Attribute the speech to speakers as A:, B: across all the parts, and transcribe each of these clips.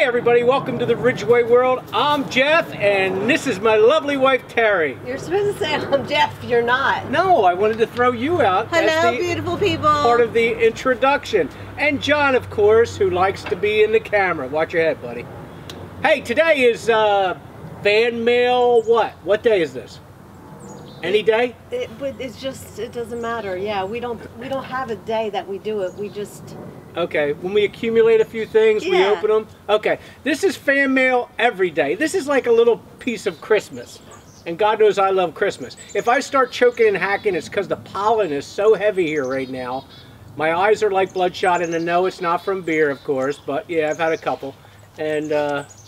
A: Hey everybody, welcome to the Ridgeway world. I'm Jeff and this is my lovely wife Terry.
B: You're supposed to say I'm Jeff, you're not.
A: No, I wanted to throw you out.
B: Hello beautiful people.
A: Part of the introduction. And John, of course, who likes to be in the camera. Watch your head, buddy. Hey, today is fan mail what? What day is this? Any day?
B: It doesn't matter. Yeah, we don't have a day that we do it. We just...
A: Okay, when we accumulate a few things, we open them. Okay, this is fan mail every day. This is like a little piece of Christmas. And God knows I love Christmas. If I start choking and hacking, it's because the pollen is so heavy here right now. My eyes are like bloodshot, and I know it's not from beer, of course, but yeah, I've had a couple. And,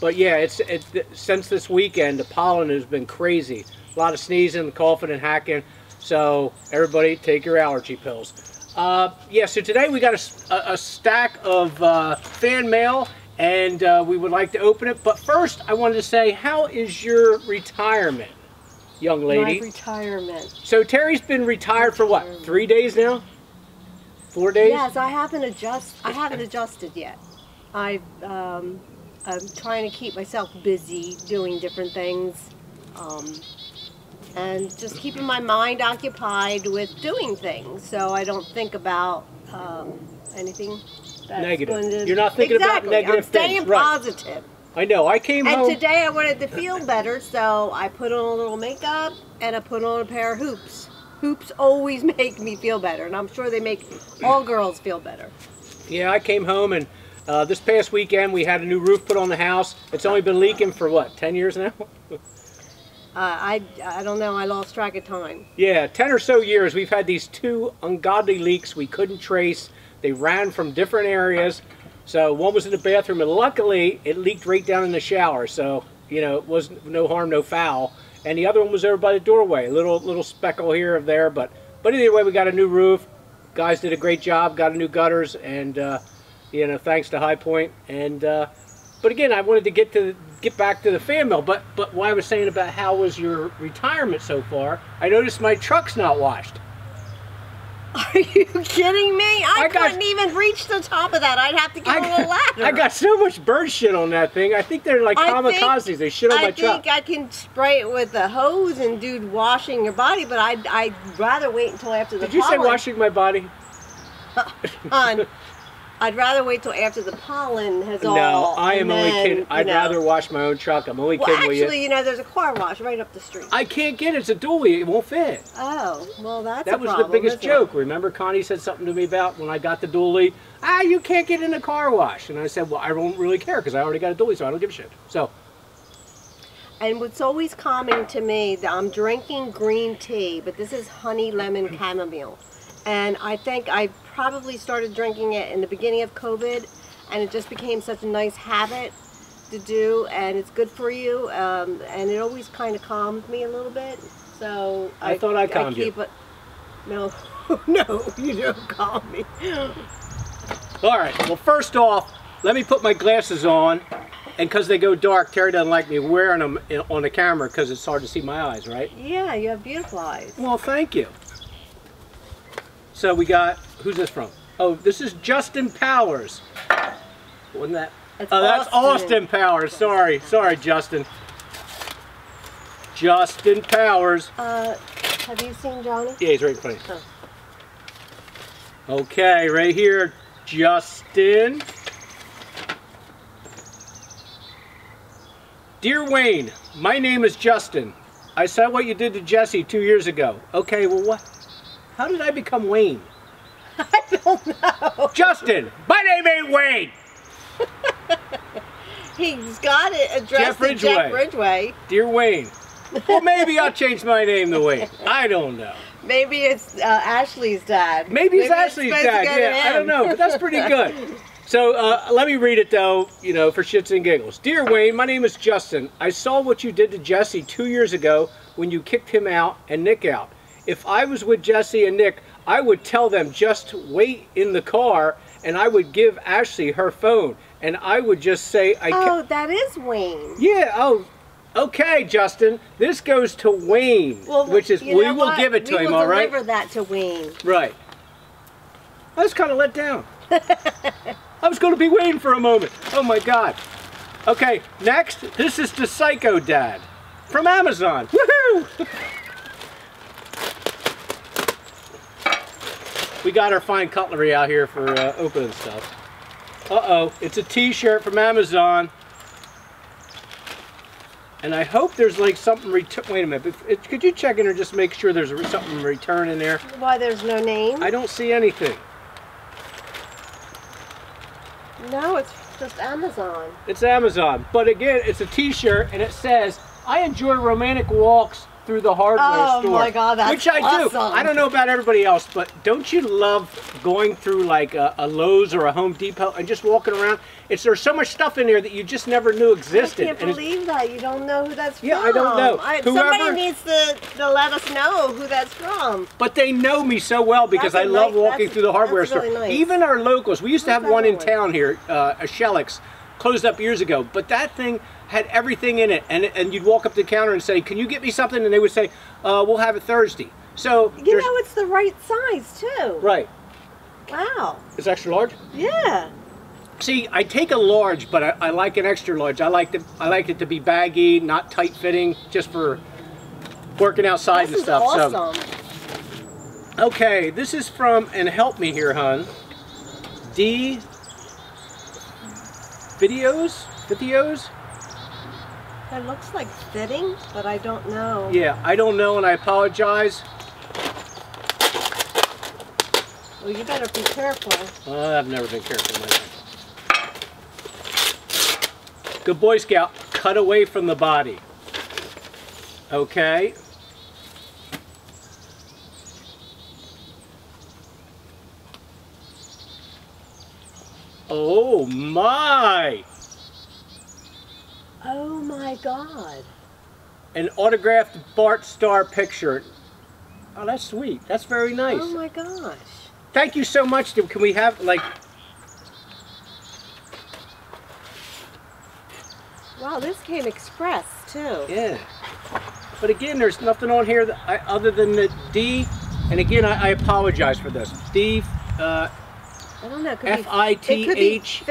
A: but yeah, since this weekend, the pollen has been crazy. A lot of sneezing, coughing, and hacking. So everybody take your allergy pills. Yeah, so today we got a stack of fan mail, and we would like to open it. But first, I wanted to say, how is your retirement, young lady?
B: My retirement.
A: So Terry's been retired for what, 3 days now? 4 days?
B: Yes, I haven't adjusted yet. I'm trying to keep myself busy doing different things. And just keeping my mind occupied with doing things, so I don't think about anything that's
A: negative. You're not thinking about negative things.
B: I'm staying positive.
A: I know. I came home.
B: And today I wanted to feel better, so I put on a little makeup and I put on a pair of hoops. Hoops always make me feel better, and I'm sure they make all girls feel better.
A: Yeah, I came home and this past weekend we had a new roof put on the house. It's only been leaking for what, 10 years now?
B: I don't know, I lost track of time.
A: Yeah, 10 or so years we've had these two ungodly leaks we couldn't trace. They ran from different areas. So one was in the bathroom, and luckily it leaked right down in the shower. So, you know, it was no harm, no foul. And the other one was over by the doorway. A little speckle here or there. But either way, we got a new roof. Guys did a great job, got a new gutters, and, you know, thanks to High Point. And, but again, I wanted to get back to the fan mail, but what I was saying about how was your retirement so far, I noticed my truck's not washed.
B: Are you kidding me? I couldn't even reach the top of that. I'd have to get on a ladder.
A: I got so much bird shit on that thing. I think they're like kamikazes. They shit on my truck.
B: I think I can spray it with a hose and do washing your body, but I'd rather wait until after the pollen.
A: Did you say washing my body?
B: I'd rather wait till after the pollen has all...
A: No, I am only kidding. I'd rather wash my own truck. I'm only kidding with you.
B: Actually, you know, there's a car wash right up the street.
A: I can't get it. It's a dually. It won't fit.
B: Oh, well, that's a
A: problem. That was the biggest joke. Remember, Connie said something to me about when I got the dually. You can't get in a car wash. And I said, well, I don't really care because I already got a dually, so I don't give a shit. So.
B: And what's always calming to me, that I'm drinking green tea, but this is honey lemon chamomile. And I think I probably started drinking it in the beginning of COVID, and it just became such a nice habit to do, and it's good for you, and it always kind of calmed me a little bit. So
A: I thought I calmed you.
B: No, no, you don't calm me.
A: All right, well, first off, let me put my glasses on, and because they go dark, Terry doesn't like me wearing them on the camera because it's hard to see my eyes, right?
B: Yeah, you have beautiful eyes.
A: Well, thank you. So we got, who's this from? Oh, this is Justin Powers. Wasn't that? That's Austin Powers. Sorry, Justin. Justin Powers.
B: Have you seen Johnny?
A: Yeah, he's right in front of you. Oh. Okay, right here, Justin. Dear Wayne, my name is Justin. I saw what you did to Jesse 2 years ago. Okay, well, what? How did I become Wayne?
B: I don't know.
A: Justin, my name ain't Wayne.
B: He's got it addressed to Jeff Ridgeway.
A: Dear Wayne. Well, maybe I'll change my name to Wayne. I don't know.
B: Maybe it's Ashley's dad.
A: Maybe it's Ashley's dad. Yeah, I don't know, but that's pretty good. So let me read it though, you know, for shits and giggles. Dear Wayne, my name is Justin. I saw what you did to Jesse 2 years ago when you kicked him out and Nick out. If I was with Jesse and Nick, I would tell them just wait in the car, and I would give Ashley her phone, and I would just say,
B: oh, that is Wayne.
A: Yeah, oh, okay, Justin. This goes to Wayne, which is, we will give it to him, all right?
B: We will deliver that to Wayne.
A: Right. I was kind of let down. I was going to be Wayne for a moment. Oh, my God. Okay, next, this is the Psycho Dad from Amazon. Woohoo! We got our fine cutlery out here for opening stuff. Uh-oh, it's a t-shirt from Amazon. And I hope there's like something return. Wait a minute, could you check in or just make sure there's something return in there?
B: Why, there's no name?
A: I don't see anything.
B: No, it's just Amazon.
A: It's Amazon, but again, it's a t-shirt and it says, I enjoy romantic walks through the hardware store.
B: Oh my God, that's
A: which I
B: awesome.
A: do. I don't know about everybody else, but don't you love going through like a Lowe's or a Home Depot and just walking around? There's so much stuff in there that you just never knew existed.
B: I can't believe that. You don't know who that's from.
A: Yeah, I don't know.
B: Somebody needs to let us know who that's from.
A: But they know me so well because I love walking through the hardware store.
B: Really nice.
A: Even our locals. We used to have one in town here, a Shellix, closed up years ago. But that thing had everything in it. And you'd walk up to the counter and say, can you get me something? And they would say, we'll have it Thursday. So
B: you know, it's the right size too.
A: Right.
B: Wow.
A: It's extra large?
B: Yeah.
A: See, I take a large, but I like an extra large. I like it to be baggy, not tight fitting, just for working outside and stuff.
B: Awesome.
A: So, okay, this is from, and help me here, hon. D videos.
B: It looks like fitting, but I don't know.
A: Yeah, I don't know, and I apologize.
B: Well, you better be careful.
A: I've never been careful in my life. Good Boy Scout, cut away from the body. Okay. Oh my!
B: Oh my God.
A: An autographed Bart Starr picture. Oh, that's sweet. That's very nice.
B: Oh my gosh.
A: Thank you so much. Can we have, like...
B: Wow, this came express, too.
A: Yeah. But again, there's nothing on here that other than the D. And again, I apologize for this. D...
B: I don't know.
A: F-I-T-H...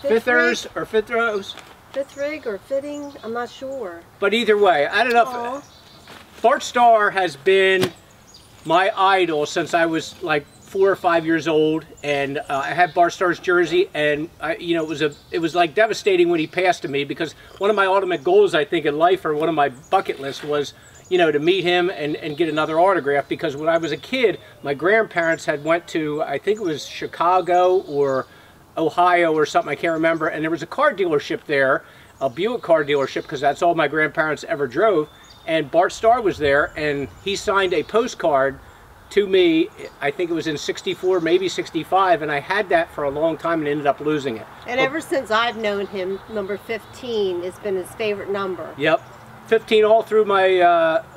A: Fifthers or fifth rows.
B: Fifth rig or fitting, I'm not sure.
A: But either way, I don't know if... Bart Starr has been my idol since I was like 4 or 5 years old, and I had Bart Starr's jersey, and it was like devastating when he passed to me, because one of my ultimate goals, I think, in life, or one of my bucket lists, was to meet him and get another autograph, because when I was a kid, my grandparents had went to, I think it was Chicago or Ohio or something, I can't remember, and there was a car dealership there, a Buick car dealership, because that's all my grandparents ever drove, and Bart Starr was there, and he signed a postcard to me. I think it was in '64, maybe '65, and I had that for a long time and ended up losing it.
B: And ever since I've known him, number 15 has been his favorite number.
A: Yep. 15 all through my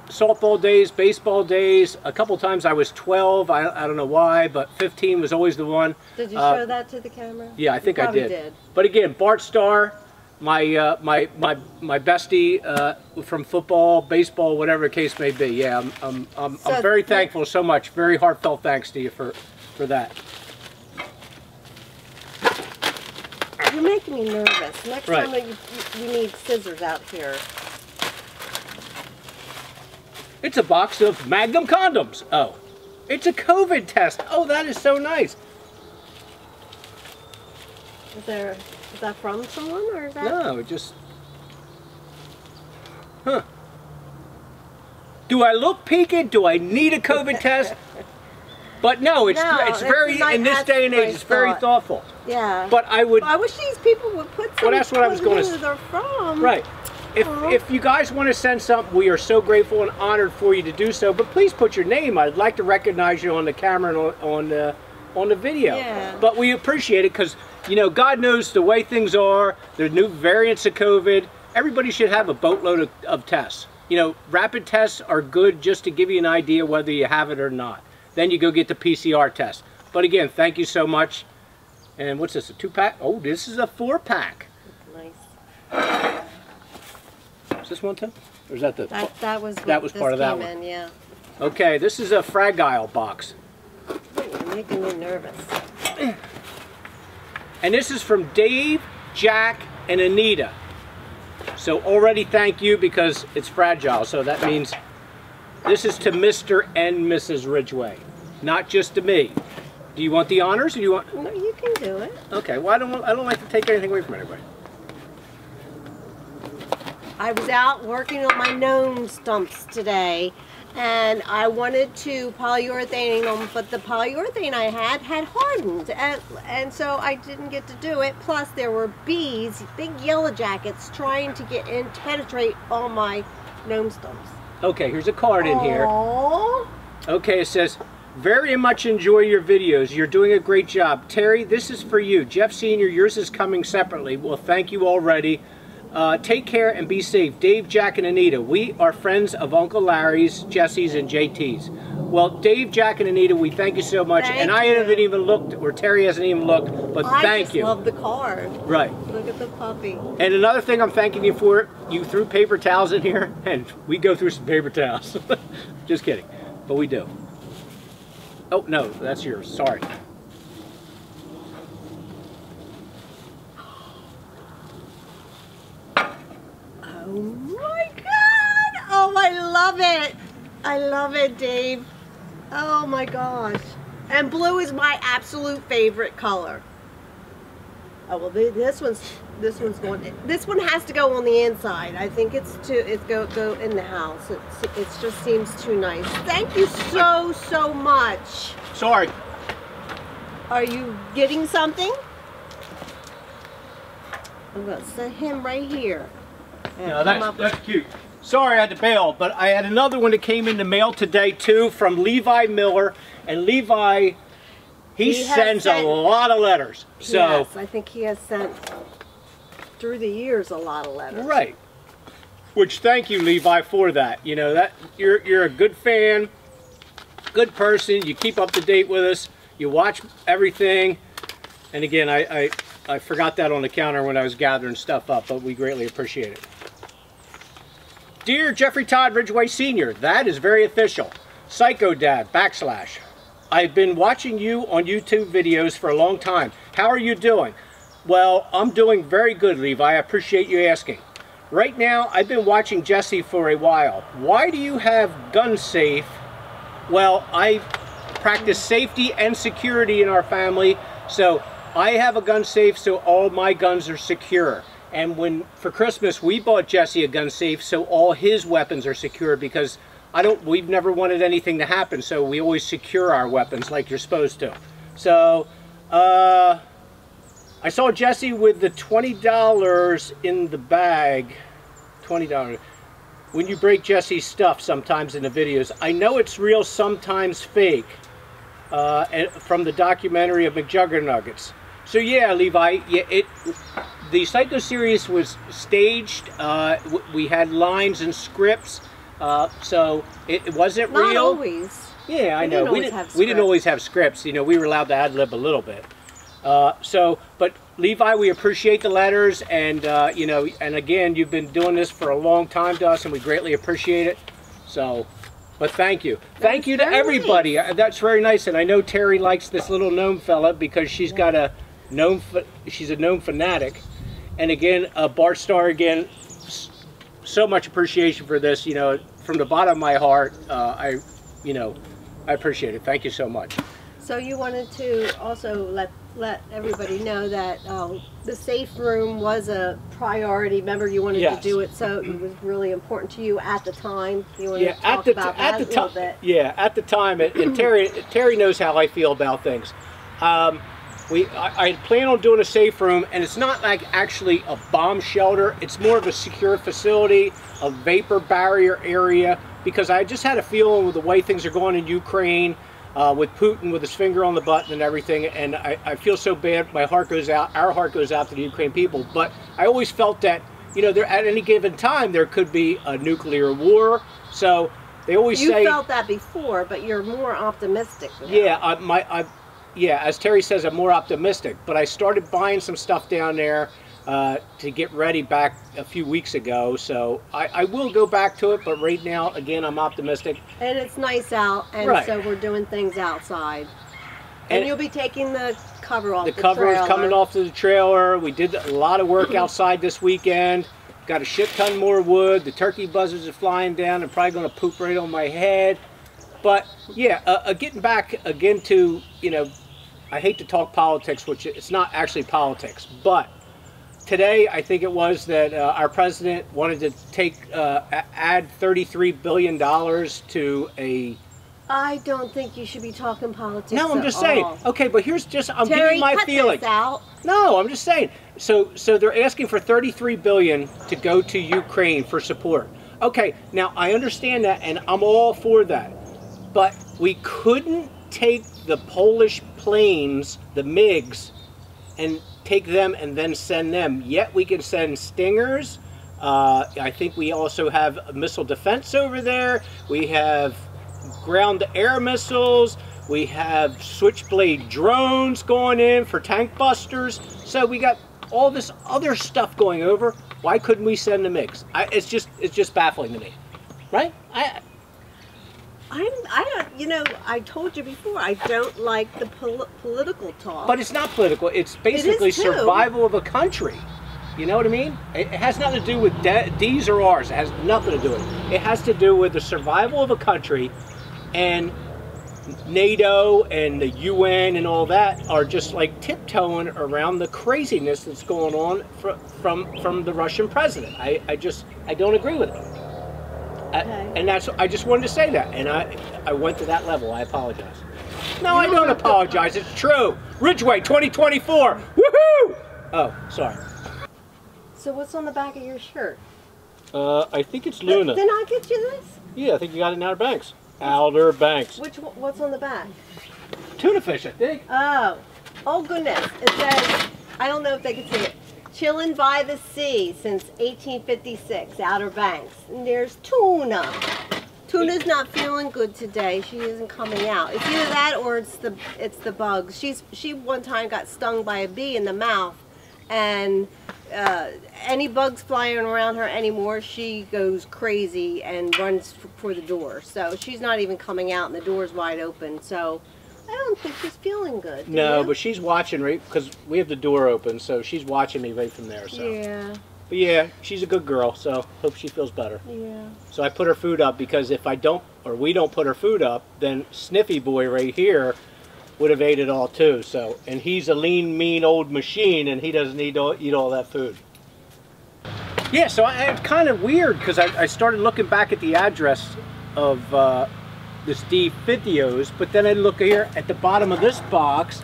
A: softball days, baseball days. A couple times I was 12. I don't know why, but 15 was always the one.
B: Did you show that to the camera?
A: Yeah, I think I
B: did.
A: But again, Bart Starr, my bestie from football, baseball, whatever the case may be. Yeah, I'm very thankful so much. Very heartfelt thanks to you for that.
B: You're making me nervous. Next time you need scissors out here.
A: It's a box of Magnum condoms. Oh, it's a COVID test. Oh, that is so nice.
B: Is that from someone, or is that?
A: No, it just... Huh. Do I look peaked? Do I need a COVID test? But no, it's very, in this day and age, it's very thoughtful.
B: Yeah.
A: But I would...
B: I wish these people would put some...
A: Well, that's what I was going to say.
B: They're from.
A: Right. If you guys want to send something, we are so grateful and honored for you to do so. But please put your name. I'd like to recognize you on the camera and on the video.
B: Yeah.
A: But we appreciate it because, God knows the way things are. There's new variants of COVID. Everybody should have a boatload of tests. Rapid tests are good just to give you an idea whether you have it or not. Then you go get the PCR test. But again, thank you so much. And what's this, a 2-pack? Oh, this is a 4-pack.
B: Nice.
A: Is this one too? Or is that the...
B: That was
A: part of that one.
B: Yeah.
A: Okay, this is a Fragile box.
B: You're making me nervous.
A: And this is from Dave, Jack, and Anita. So already thank you because it's fragile. So that means this is to Mr. and Mrs. Ridgway, not just to me. Do you want the honors, or do you want?
B: No, you can do it.
A: Okay. Well, I don't like to take anything away from anybody.
B: I was out working on my gnome stumps today, and I wanted to polyurethane them, but the polyurethane I had hardened, and so I didn't get to do it. Plus, there were bees, big yellow jackets, trying to get in to penetrate all my gnome stumps.
A: Okay, here's a card in here.
B: Aww.
A: Okay, it says, very much enjoy your videos. You're doing a great job. Terry, this is for you. Jeff Sr., yours is coming separately. Well, thank you already. Take care and be safe. Dave, Jack, and Anita. We are friends of Uncle Larry's, Jesse's, and JT's. Well, Dave, Jack, and Anita, we thank you so much.
B: Thank
A: I
B: you.
A: haven't even looked, or Terry hasn't even looked, but thank you.
B: I just love the card.
A: Right.
B: Look at the puppy.
A: And another thing I'm thanking you for, you threw paper towels in here, and we go through some paper towels. Just kidding. But we do. Oh, no, that's yours. Sorry.
B: Oh my God! Oh, I love it! I love it, Dave. Oh my gosh. And blue is my absolute favorite color. Oh well, this one's going. This one has to go on the inside. I think it's go in the house. It just seems too nice. Thank you so much.
A: Sorry.
B: Are you getting something? I'm gonna set him right here.
A: No, that's cute. Sorry I had to bail, but I had another one that came in the mail today too from Levi Miller. And Levi, he sends a lot of letters. So
B: yes, I think he has sent through the years a lot of letters.
A: Right. Which thank you, Levi, for that. You know that you're a good fan, good person. You keep up to date with us. You watch everything. And again, I forgot that on the counter when I was gathering stuff up, but we greatly appreciate it. Dear Jeffrey Todd Ridgway Sr., that is very official. Psycho Dad, / I've been watching you on YouTube videos for a long time. How are you doing? Well, I'm doing very good, Levi. I appreciate you asking. Right now, I've been watching Jesse for a while. Why do you have gun safe? Well, I practice safety and security in our family, so I have a gun safe so all my guns are secure. And for Christmas, we bought Jesse a gun safe so all his weapons are secure because we've never wanted anything to happen, so we always secure our weapons like you're supposed to. So, I saw Jesse with the $20 in the bag. $20. When you break Jesse's stuff sometimes in the videos, I know it's real, sometimes fake. From the documentary of McJuggernuggets. So yeah, Levi, yeah, the Psycho series was staged. We had lines and scripts, so it wasn't real. Not
B: always.
A: Yeah, I know. We didn't always have scripts. You know, we were allowed to ad-lib a little bit. But Levi, we appreciate the letters, and you know, and again, you've been doing this for a long time to us, and we greatly appreciate it. So. But thank you. Thank you to everybody. Nice. That's very nice. And I know Terry likes this little gnome fella because she's got a gnome, she's a gnome fanatic. And again, Bart Starr, again, so much appreciation for this. You know, from the bottom of my heart, I appreciate it. Thank you so much.
B: So you wanted to also let everybody know that the safe room was a priority. Remember, you wanted to do it, so it was really important to you at the time. You wanted to talk about that a little bit.
A: Yeah, at the time, and Terry knows how I feel about things. I plan on doing a safe room, and it's not like actually a bomb shelter. It's more of a secure facility, a vapor barrier area, because I just had a feeling with the way things are going in Ukraine, with Putin with his finger on the button and everything, and I feel so bad. My heart goes out, our heart goes out to the Ukraine people, but I always felt that, you know, at any given time there could be a nuclear war, so they always say...
B: You felt that before, but you're more optimistic now.
A: Yeah, yeah, as Terry says, I'm more optimistic, but I started buying some stuff down there to get ready back a few weeks ago, so I will go back to it, but right now, again, I'm optimistic.
B: And it's nice out, and so we're doing things outside. And you'll be taking the cover off the
A: cover is
B: trailer.
A: coming off to the trailer. We did a lot of work outside this weekend. Got a shit ton more wood. The turkey buzzards are flying down and probably going to poop right on my head. But yeah, getting back again to, you know, I hate to talk politics, which it's not actually politics, but today I think it was that our president wanted to add $33 billion to a...
B: I don't think you should be talking politics.
A: No, I'm just saying. Okay, but here's just, I'm
B: Terry,
A: giving my
B: cut
A: feeling.
B: This out.
A: No, I'm just saying. So they're asking for $33 billion to go to Ukraine for support. Okay, now I understand that, and I'm all for that. But we couldn't take the Polish planes, the MiGs, and take them and then send them. Yet we can send Stingers. I think we also have missile defense over there. We have ground-to-air missiles. We have Switchblade drones going in for tank busters. So we got all this other stuff going over. Why couldn't we send the MiGs? It's just baffling to me, right?
B: I don't, you know, I told you before, I don't like the political talk.
A: But it's not political. It's basically survival of a country. You know what I mean? It has nothing to do with D's or R's. It has nothing to do with it. It has to do with the survival of a country, and NATO and the UN and all that are just like tiptoeing around the craziness that's going on from the Russian president. I don't agree with it.
B: Okay.
A: And I just wanted to say that, and I went to that level. I apologize. No, I don't apologize. It's true. Ridgeway 2024. Woohoo! Oh, sorry.
B: So what's on the back of your shirt?
A: I think it's Luna.
B: Didn't I get you this?
A: Yeah, I think you got it in Outer Banks. Outer Banks.
B: What's on the back?
A: Tuna fish, I think.
B: Oh goodness. It says, I don't know if they can see it. Chilling by the sea since 1856, Outer Banks. And there's Tuna. Tuna's not feeling good today. She isn't coming out. It's either that or it's the bugs. She one time got stung by a bee in the mouth, and any bugs flying around her anymore, she goes crazy and runs for the door. So she's not even coming out, and the door's wide open. So I don't think she's feeling good.
A: No, but she's watching, right? Because we have the door open, so she's watching me right from there. So.
B: Yeah.
A: But yeah, she's a good girl, so hope she feels better.
B: Yeah.
A: So I put her food up, because if I don't, or we don't put her food up, then Sniffy Boy right here would have ate it all too. So, and he's a lean, mean old machine, and he doesn't need to eat all that food. Yeah, so it's kind of weird, because I started looking back at the address of this Steve Videos, but then I look here at the bottom of this box,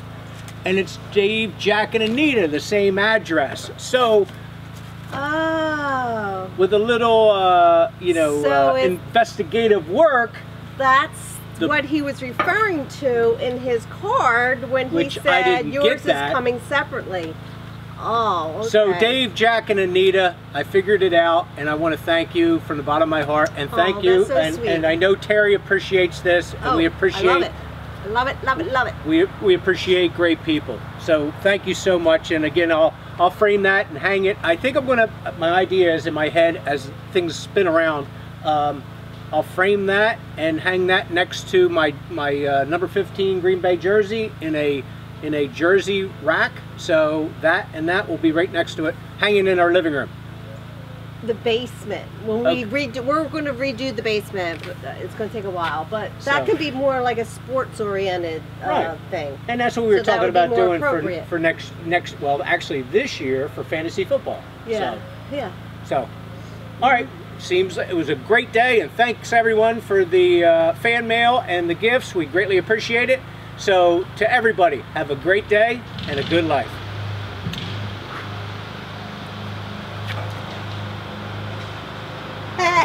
A: and it's Dave, Jack, and Anita, the same address. So, with a little, you know, investigative work.
B: That's what he was referring to in his card when he said yours is coming separately. Oh, okay.
A: So Dave, Jack, and Anita, I figured it out, and I want to thank you from the bottom of my heart, and thank you.
B: So sweet.
A: And I know Terry appreciates this, and we appreciate.
B: I love it. I love it, love it, love it.
A: We appreciate great people. So thank you so much. And again, I'll frame that and hang it. I think I'm gonna. My idea is in my head as things spin around. I'll frame that and hang that next to my number 15 Green Bay jersey in a jersey rack. So that and that will be right next to it, hanging in our living room.
B: The basement. When we we're going to redo the basement. It's going to take a while, but that could be more like a sports-oriented thing.
A: And that's what we were talking about doing for next. Well, actually, this year for fantasy football.
B: Yeah.
A: So,
B: yeah.
A: So, all right. Seems like it was a great day, and thanks everyone for the fan mail and the gifts. We greatly appreciate it. So, to everybody, have a great day and a good life.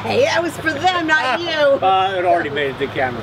B: Hey, that was for them, not you.
A: It already made it to camera.